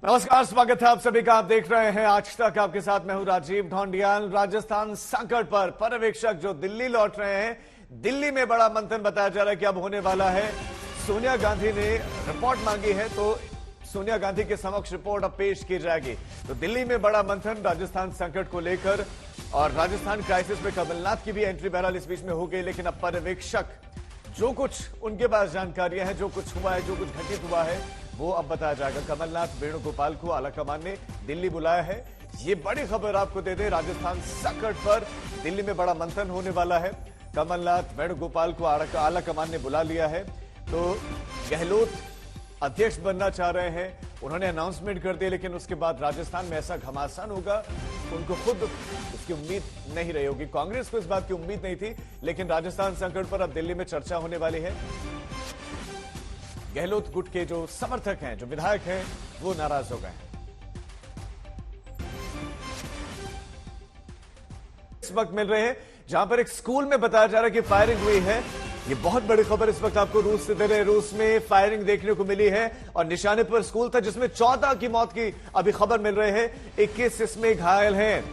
नमस्कार, स्वागत है आप सभी का। आप देख रहे हैं आज तक। आपके साथ मैं हूं राजीव ढोंडियाल। राजस्थान संकट पर पर्यवेक्षक जो दिल्ली लौट रहे हैं, दिल्ली में बड़ा मंथन बताया जा रहा है कि अब होने वाला है। सोनिया गांधी ने रिपोर्ट मांगी है तो सोनिया गांधी के समक्ष रिपोर्ट अब पेश की जाएगी। तो दिल्ली में बड़ा मंथन राजस्थान संकट को लेकर, और राजस्थान क्राइसिस में कमलनाथ की भी एंट्री बहरहाल इस बीच में हो गई। लेकिन अब पर्यवेक्षक जो कुछ उनके पास जानकारियां हैं, जो कुछ हुआ है, जो कुछ घटित हुआ है, वो अब बताया जाएगा। कमलनाथ वेणुगोपाल को आलाकमान ने दिल्ली बुलाया है। ये बड़ी खबर आपको दे दे, राजस्थान संकट पर दिल्ली में बड़ा मंथन होने वाला है। कमलनाथ वेणुगोपाल को आलाकमान ने बुला लिया है। तो गहलोत अध्यक्ष बनना चाह रहे हैं, उन्होंने अनाउंसमेंट कर दिया, लेकिन उसके बाद राजस्थान में ऐसा घमासान होगा, उनको खुद उसकी उम्मीद नहीं रही होगी। कांग्रेस को इस बात की उम्मीद नहीं थी, लेकिन राजस्थान संकट पर अब दिल्ली में चर्चा होने वाली है। गहलोत गुट के जो समर्थक हैं, जो विधायक हैं, वो नाराज हो गए हैं। इस वक्त मिल रहे हैं जहां पर एक स्कूल में बताया जा रहा है कि फायरिंग हुई है। ये बहुत बड़ी खबर इस वक्त आपको रूस से दे रहे हैं। रूस में फायरिंग देखने को मिली है और निशाने पर स्कूल था जिसमें 14 की मौत की अभी खबर मिल रही है। 21 इसमें घायल हैं।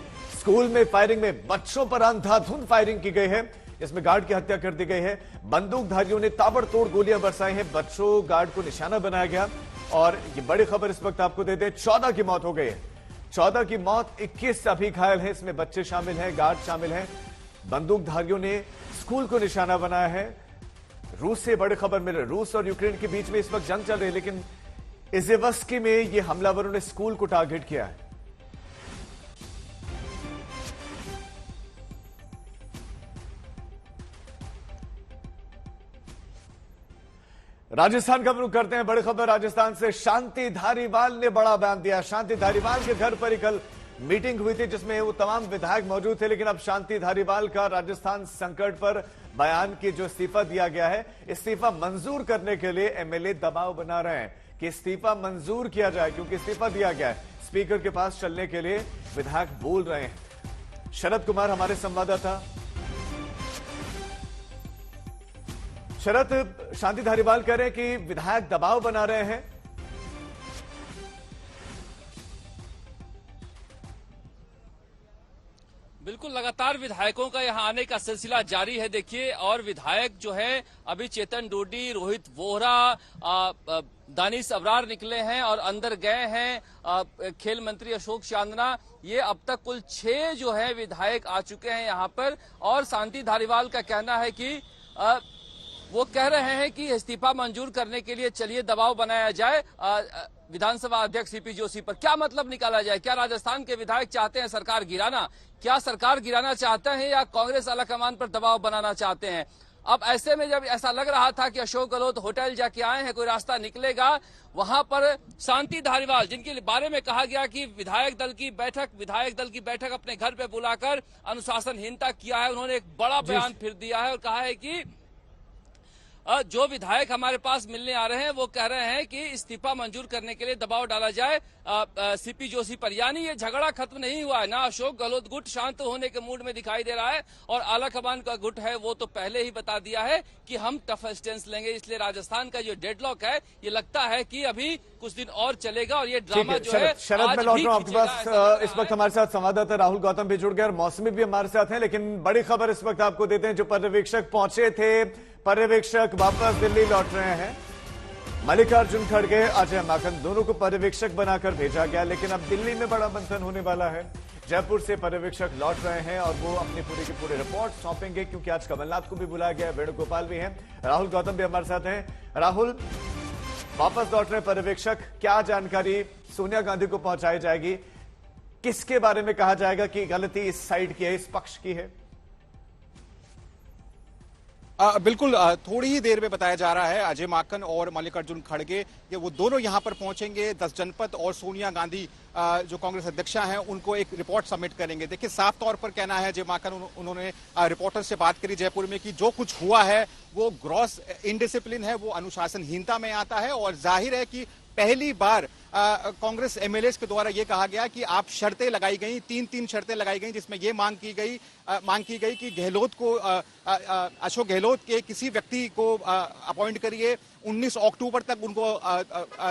स्कूल में फायरिंग में बच्चों पर अंधाधुंध फायरिंग की गई है, जिसमें गार्ड की हत्या कर दी गई है। बंदूकधारियों ने ताबड़तोड़ गोलियां बरसाई हैं, बच्चों गार्ड को निशाना बनाया गया। और ये बड़ी खबर इस वक्त आपको दे दें, 14 की मौत हो गई है। 14 की मौत, 21 अभी घायल हैं। इसमें बच्चे शामिल हैं, गार्ड शामिल हैं। बंदूकधारियों ने स्कूल को निशाना बनाया है। रूस से बड़ी खबर मिल रही है। रूस और यूक्रेन के बीच में इस वक्त जंग चल रही है, लेकिन इज़ेवस्की में ये हमलावरों ने स्कूल को टारगेट किया है। राजस्थान का रुख करते हैं। बड़ी खबर राजस्थान से, शांति धारीवाल ने बड़ा बयान दिया। शांति धारीवाल के घर पर ही कल मीटिंग हुई थी जिसमें वो तमाम विधायक मौजूद थे, लेकिन अब शांति धारीवाल का राजस्थान संकट पर बयान की जो इस्तीफा दिया गया है, इस्तीफा मंजूर करने के लिए एमएलए दबाव बना रहे हैं कि इस्तीफा मंजूर किया जाए, क्योंकि इस्तीफा दिया गया है। स्पीकर के पास चलने के लिए विधायक बोल रहे हैं। शरद कुमार हमारे संवाददाता। शरद, शांति धारीवाल कह रहे हैं कि विधायक दबाव बना रहे हैं। बिल्कुल, लगातार विधायकों का यहां आने का सिलसिला जारी है। देखिए, और विधायक जो है अभी चेतन डोडी, रोहित वोहरा, दानिश अबरार निकले हैं और अंदर गए हैं खेल मंत्री अशोक चांदना। ये अब तक कुल 6 जो है विधायक आ चुके हैं यहां पर। और शांति धारीवाल का कहना है कि वो कह रहे हैं कि इस्तीफा मंजूर करने के लिए चलिए दबाव बनाया जाए विधानसभा अध्यक्ष सीपी जोशी पर। क्या मतलब निकाला जाए? क्या राजस्थान के विधायक चाहते हैं सरकार गिराना? क्या सरकार गिराना चाहते हैं या कांग्रेस आलाकमान पर दबाव बनाना चाहते हैं? अब ऐसे में जब ऐसा लग रहा था कि अशोक गहलोत होटल जाके आए हैं, कोई रास्ता निकलेगा, वहां पर शांति धारीवाल, जिनके बारे में कहा गया कि विधायक दल की बैठक अपने घर पे बुलाकर अनुशासनहीनता किया है, उन्होंने एक बड़ा बयान फिर दिया है और कहा है कि जो विधायक हमारे पास मिलने आ रहे हैं वो कह रहे हैं कि इस्तीफा मंजूर करने के लिए दबाव डाला जाए सीपी जोशी पर। यानी ये झगड़ा खत्म नहीं हुआ है ना। अशोक गहलोत गुट शांत होने के मूड में दिखाई दे रहा है और आलाकमान का गुट है वो तो पहले ही बता दिया है कि हम टफ स्टेंस लेंगे। इसलिए राजस्थान का जो डेडलॉक है, ये लगता है कि अभी कुछ दिन और चलेगा और ये ड्रामा जो है। शरद, मैं लौट रहा हूं आपके पास। इस वक्त हमारे साथ संवाददाता राहुल गौतम भी जुड़ गए और मौसमी भी हमारे साथ हैं। लेकिन बड़ी खबर इस वक्त आपको देते हैं, जो पर्यवेक्षक पहुंचे थे, पर्यवेक्षक वापस दिल्ली लौट रहे हैं। मल्लिकार्जुन खड़गे, अजय माकन, दोनों को पर्यवेक्षक बनाकर भेजा गया, लेकिन अब दिल्ली में बड़ा मंथन होने वाला है। जयपुर से पर्यवेक्षक लौट रहे हैं और वो अपनी पूरी की पूरी रिपोर्ट सौंपेंगे, क्योंकि आज कमलनाथ को भी बुलाया गया, वेणुगोपाल भी हैं, राहुल गौतम भी हमारे साथ हैं। राहुल, वापस लौट रहे पर्यवेक्षक, क्या जानकारी सोनिया गांधी को पहुंचाई जाएगी? किसके बारे में कहा जाएगा कि गलती इस साइड की है, इस पक्ष की है? बिल्कुल, थोड़ी ही देर में बताया जा रहा है अजय माकन और मल्लिकार्जुन खड़गे ये वो दोनों यहां पर पहुंचेंगे। 10 जनपद और सोनिया गांधी जो कांग्रेस अध्यक्षा हैं उनको एक रिपोर्ट सबमिट करेंगे। देखिए, साफ तौर पर कहना है अजय माकन, उन्होंने रिपोर्टर से बात करी जयपुर में कि जो कुछ हुआ है वो ग्रॉस इनडिसिप्लिन है, वो अनुशासनहीनता में आता है और जाहिर है कि पहली बार कांग्रेस एमएलए के द्वारा यह कहा गया कि आप शर्तें लगाई गई, तीन शर्तें लगाई गई, जिसमें यह मांग की गई कि गहलोत को अशोक गहलोत के किसी व्यक्ति को अपॉइंट करिए, 19 अक्टूबर तक उनको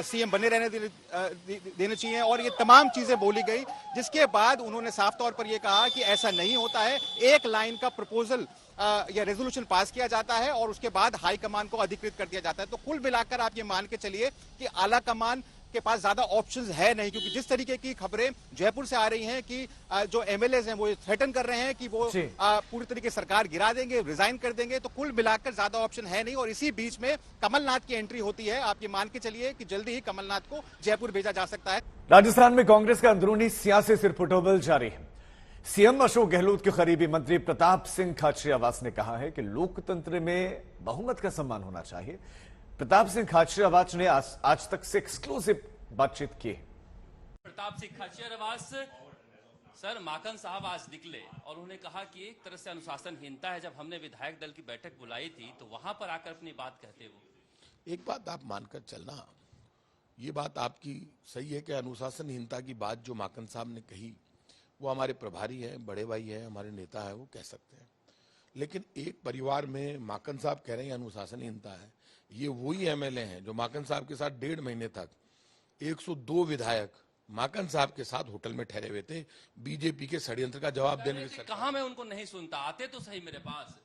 सीएम बने रहने देने चाहिए, और ये तमाम चीजें बोली गई। जिसके बाद उन्होंने साफ तौर पर यह कहा कि ऐसा नहीं होता है, एक लाइन का प्रपोजल या रेजोल्यूशन पास किया जाता है और उसके बाद हाईकमान को अधिकृत कर दिया जाता है। तो कुल मिलाकर आप ये मान के चलिए कि आला कमान के पास ज्यादा ऑप्शंस है नहीं, क्योंकि जिस तरीके की खबरें जयपुर से आ रही हैं कि जो एमएलए हैं वो थ्रेटन कर रहे हैं कि वो पूरी तरीके सरकार गिरा देंगे, रिजाइन कर देंगे, तो कुल मिलाकर ज्यादा ऑप्शन है नहीं। और इसी बीच में कमलनाथ की एंट्री होती है। आप ये मान के चलिए कि जल्दी ही कमलनाथ को जयपुर भेजा जा सकता है। राजस्थान में कांग्रेस का अंदरूनी सियासी सिरफुटोबल जारी है। सीएम अशोक गहलोत के करीबी मंत्री प्रताप सिंह खाचरियावास ने कहा है कि लोकतंत्र में बहुमत का सम्मान होना चाहिए। प्रताप सिंह खाचरियावास ने आज तक से एक्सक्लूसिव बातचीत की। प्रताप सिंह खाचरियावास सर, माकन साहब आज निकले और उन्होंने कहा कि एक तरह से अनुशासनहीनता है। जब हमने विधायक दल की बैठक बुलाई थी तो वहां पर आकर अपनी बात कहते हुए, एक बात आप मानकर चलना, ये बात आपकी सही है कि अनुशासनहीनता की बात जो माकन साहब ने कही वो हमारे प्रभारी हैं, बड़े भाई हैं, हमारे नेता हैं, वो कह सकते हैं। लेकिन एक परिवार में माकन साहब कह रहे हैं अनुशासनहीनता है, ये वही एमएलए हैं जो माकन साहब के साथ 1.5 महीने तक 102 विधायक माकन साहब के साथ होटल में ठहरे हुए थे, बीजेपी के षड्यंत्र का जवाब देने के। कहा मैं उनको नहीं सुनता, आते तो सही मेरे पास।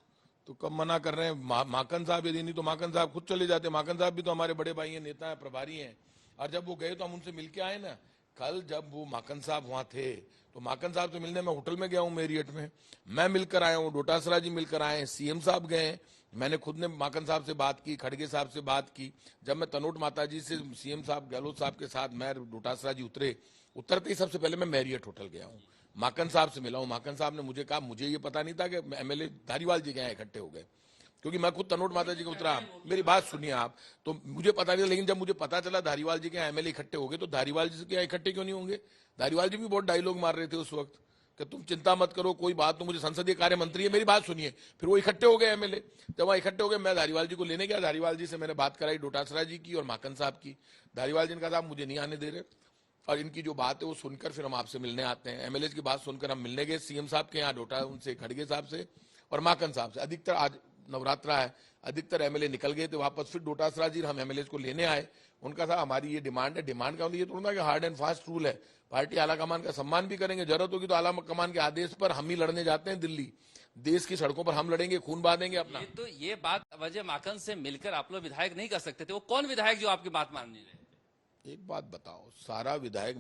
तो कब मना कर रहे हैं? माकन साहब यदि नहीं तो माकन साहब खुद चले जाते। माकन साहब भी तो हमारे बड़े भाई हैं, नेता हैं, प्रभारी हैं। और जब वो गए तो हम उनसे मिलके आए ना। कल जब वो माकन साहब वहां थे तो माकन साहब से मिलने मैं होटल में गया हूं, मेरियट में मैं मिलकर आया हूं, डोटासरा जी मिलकर आए हैं, सीएम साहब गए, मैंने खुद ने माकन साहब से बात की, खड़गे साहब से बात की। जब मैं तनोट माता जी से सीएम साहब गहलोत साहब के साथ मैं डोटासरा जी उतरते ही सबसे पहले मैं मैरियट होटल गया हूँ, माकन साहब से मिला हूँ। माकन साहब ने मुझे कहा, मुझे ये पता नहीं था कि एमएलए धारीवाल जी के यहाँ इकट्ठे हो गए, क्योंकि मैं खुद तनोट माता जी को उतरा। मेरी बात सुनिए आप, तो मुझे पता नहीं था। लेकिन जब मुझे पता चला धारीवाल जी के यहाँ एमएलए इकट्ठे हो गए, तो धारीवाल जी के यहाँ इकट्ठे क्यों नहीं होंगे? धारीवाल जी भी बहुत डायलॉग मार रहे थे उस वक्त कि तुम चिंता मत करो, कोई बात, तो मुझे संसदीय कार्य मंत्री है, मेरी बात सुनिए। फिर वो इकट्ठे हो गए एमएलए। जब वहाँ इकट्ठे हो गए, मैं धारीवाल जी को लेने गया, धारीवाल जी से मैंने बात कराई डोटासरा जी की और माकन साहब की। धारीवाल जी ने कहा, मुझे नहीं आने दे रहे, और इनकी जो बात है वो सुनकर फिर हम आपसे मिलने आते हैं। एमएलए की बात सुनकर हम मिलने गए सीएम साहब के यहाँ, डोटा उनसे, खड़गे साहब से और माकन साहब से। अधिकतर आज नवरात्रा है, अधिकतर एमएलए निकल गए थे वापस। फिर डोटासरा जी हम एमएलए को लेने आए, उनका था हमारी ये डिमांड है। डिमांड का मतलब ये थोड़ा ना कि हार्ड एंड फास्ट रूल है, पार्टी आला कमान का सम्मान भी करेंगे, जरूरत होगी तो आला कमान के आदेश पर हम ही लड़ने जाते हैं दिल्ली, देश की सड़कों पर हम लड़ेंगे, खून बहाएंगे अपना। तो ये बात वजह माकन से मिलकर आप लोग विधायक नहीं कर सकते थे? वो कौन विधायक जो आपकी बात मान नहीं रहे? एक बात बताओ, सारा विधायक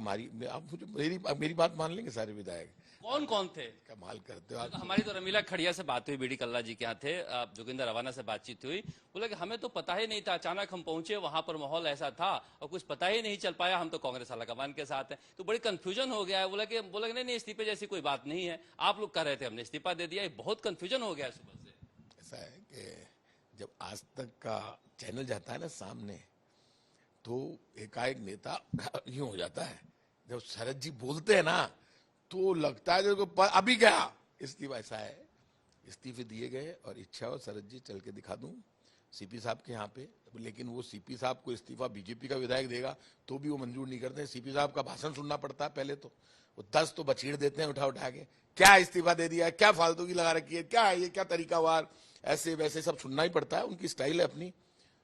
आप मुझे मेरी बात मान लेंगे? सारे विधायक कौन कौन थे? कमाल करते हो आप। हमारी तो रमीला खड़िया से बात हुई, बीडी कल्ला जी के यहाँ थे, जोगिंदर रवाना से बातचीत हुई। बोला कि हमें तो पता ही नहीं था, अचानक हम पहुंचे, वहां पर माहौल ऐसा था और कुछ पता ही नहीं चल पाया, हम तो कांग्रेस आलाकमान के साथ हैं, तो बड़ी कंफ्यूजन हो गया है। बोला कि नहीं इस्तीफे जैसी कोई बात नहीं है, आप लोग कह रहे थे हमने इस्तीफा दे दिया, बहुत कंफ्यूजन हो गया है सुबह से। ऐसा है कि जब आज तक का चैनल जाता है ना सामने, तो एकाएक नेता यूं हो जाता है। जब शरद जी बोलते हैं ना तो लगता है जो अभी गया इस्तीफा। ऐसा है, इस्तीफे दिए गए और इच्छा हो शरद जी चल के दिखा दूं सीपी साहब के यहाँ पे, लेकिन वो सीपी साहब को इस्तीफा बीजेपी का विधायक देगा तो भी वो मंजूर नहीं करते। सीपी साहब का भाषण सुनना पड़ता है पहले, तो वो 10 तो बछीड़ देते हैं उठा उठा के, क्या इस्तीफा दे दिया है, क्या फालतू की लगा रखी है, क्या है ये, क्या तरीकावार, ऐसे वैसे सब सुनना ही पड़ता है, उनकी स्टाइल है अपनी।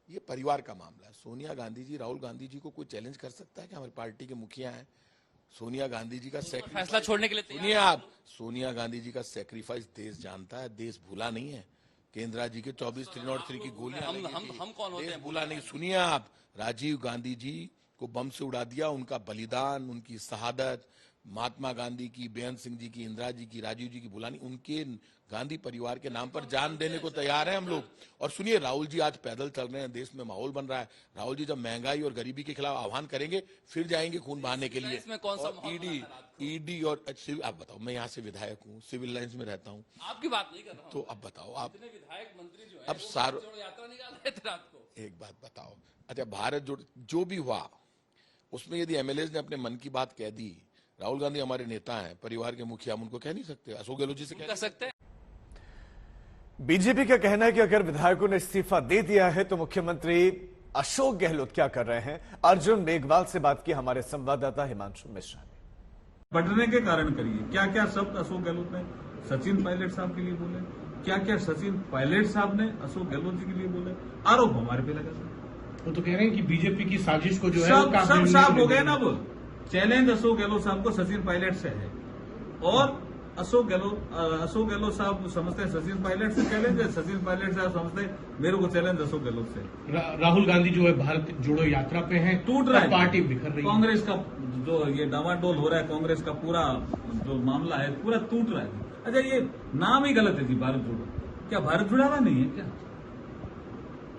ये परिवार का मामला है। सोनिया गांधी जी, राहुल गांधी जी को कोई चैलेंज कर सकता है कि हमारी पार्टी के मुखिया हैं? सोनिया गांधी जी का फैसला छोड़ने के लिए सुनिए आप, सोनिया गांधी जी का सेक्रीफाइस देश जानता है, देश भूला नहीं है। केंद्रा जी के 24 303 की गोलियां हम कौन होते हैं? भूला नहीं। सुनिए आप, राजीव गांधी जी को बम से उड़ा दिया, उनका बलिदान, उनकी शहादत, महात्मा गांधी की, बेअंत सिंह जी की, इंदिरा जी की, राजीव जी की भूला नहीं। उनके गांधी परिवार के नाम पर जान देने को तैयार हैं हम लोग। और सुनिए, राहुल जी आज पैदल चल रहे हैं, देश में माहौल बन रहा है। राहुल जी जब महंगाई और गरीबी के खिलाफ आह्वान करेंगे फिर जाएंगे खून बहाने के लिए। इसमें कौन सा ईडी और आप बताओ, मैं यहाँ से विधायक हूँ, सिविल लाइन्स में रहता हूँ, आपकी बात नहीं कर रहा हूं। तो अब बताओ आप, विधायक मंत्री जो है, अब सारो यात्रा निकाल रहे थे रात को। एक बात बताओ, अच्छा भारत जो भी हुआ उसमें यदि एमएलए ने अपने मन की बात कह दी, राहुल गांधी हमारे नेता हैं, परिवार के मुखिया, हम उनको कह नहीं सकते? अशोक गहलोत जी से कह सकते हैं? बीजेपी का कहना है कि अगर विधायकों ने इस्तीफा दे दिया है तो मुख्यमंत्री अशोक गहलोत क्या कर रहे हैं, अर्जुन मेघवाल से बात की हमारे संवाददाता हिमांशु मिश्रा ने। बढ़ने के कारण करिए, क्या क्या शब्द अशोक गहलोत ने सचिन पायलट साहब के लिए बोले, क्या क्या सचिन पायलट साहब ने अशोक गहलोत जी के लिए बोले, आरोप हमारे पे लगा। वो तो कह रहे हैं कि बीजेपी की साजिश को जो है सब साफ हो गए ना। वो चैलेंज अशोक गहलोत साहब को सचिन पायलट से है और अशोक गहलोत साहब समझते हैं सचिन पायलट से चैलेंज है, सचिन पायलट साहब समझते हैं मेरे को चैलेंज अशोक गहलोत से। राहुल गांधी जो है भारत जोड़ो यात्रा पे हैं, टूट रहा है, पार्टी बिखर रही है। कांग्रेस का जो ये डामाडोल हो रहा है, कांग्रेस का पूरा जो मामला है पूरा टूट रहा है। अच्छा, ये नाम ही गलत है जी, भारत जोड़ो। क्या भारत जुड़ा हुआ नहीं है क्या?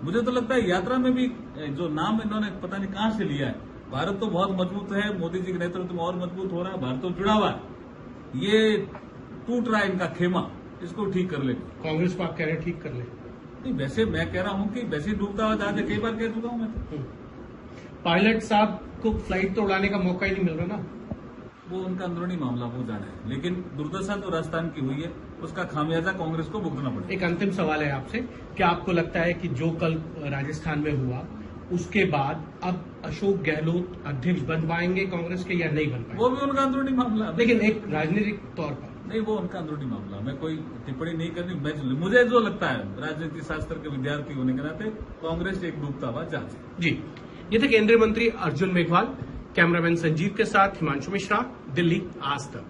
मुझे तो लगता है यात्रा में भी जो नाम इन्होंने पता नहीं कहां से लिया है। भारत तो बहुत मजबूत है, मोदी जी के नेतृत्व में और मजबूत हो रहा है, भारत तो जुड़ा हुआ है। ये टूट रहा है इनका खेमा, इसको ठीक कर ले। कांग्रेस को आप कह रहे हैं ठीक कर ले? नहीं, वैसे मैं कह रहा हूं कि वैसे डूबता हुआ जहाज कई बार कह चुका हूं मैं तो। पायलट साहब को फ्लाइट तो उड़ाने का मौका ही नहीं मिल रहा ना। वो उनका अंदरूनी मामला हो जाना है, लेकिन दुर्दशा जो राजस्थान की हुई है उसका खामियाजा कांग्रेस को भुगतना पड़ेगा। एक अंतिम सवाल है आपसे, क्या आपको लगता है कि जो कल राजस्थान में हुआ उसके बाद अब अशोक गहलोत अध्यक्ष बन पाएंगे कांग्रेस के या नहीं बन पाएंगे? वो भी उनका अंदरूनी मामला है, लेकिन एक राजनीतिक तौर पर नहीं, वो उनका अंदरूनी मामला। मैं कोई टिप्पणी नहीं करनी। मुझे जो लगता है राजनीति शास्त्र के विद्यार्थी होने के नाते कांग्रेस एक डूबता हुआ जहाज है। जी, ये थे केंद्रीय मंत्री अर्जुन मेघवाल। कैमरामैन संजीव के साथ हिमांशु मिश्रा, दिल्ली, आज तक।